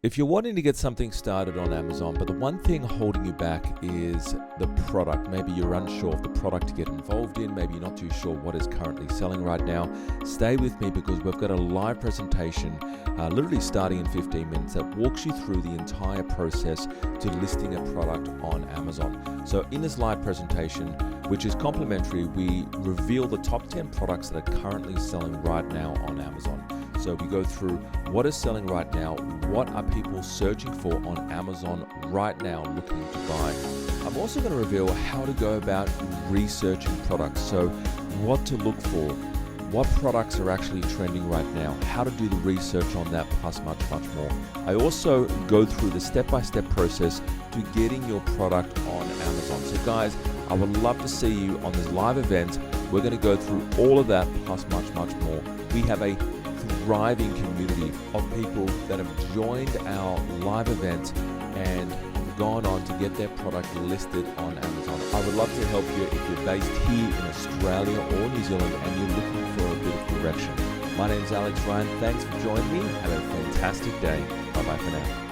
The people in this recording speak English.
If you're wanting to get something started on Amazon, but the one thing holding you back is the product, maybe you're unsure of the product to get involved in, maybe you're not too sure what is currently selling right now, stay with me because we've got a live presentation, literally starting in 15 minutes, that walks you through the entire process to listing a product on Amazon. So in this live presentation, which is complimentary, we reveal the top 10 products that are currently selling right now on Amazon. So we go through what is selling right now, what are people searching for on Amazon right now looking to buy. I'm also going to reveal how to go about researching products, so what to look for, what products are actually trending right now, how to do the research on that, plus much more. I also go through the step-by-step process to getting your product on Amazon. So guys, I would love to see you on this live event. We're going to go through all of that plus much more. We have a thriving community of people that have joined our live event and gone on to get their product listed on Amazon. I would love to help you if you're based here in Australia or New Zealand and you're looking for a bit of direction. My name is Alex Ryan. Thanks for joining me. Have a fantastic day. Bye-bye for now.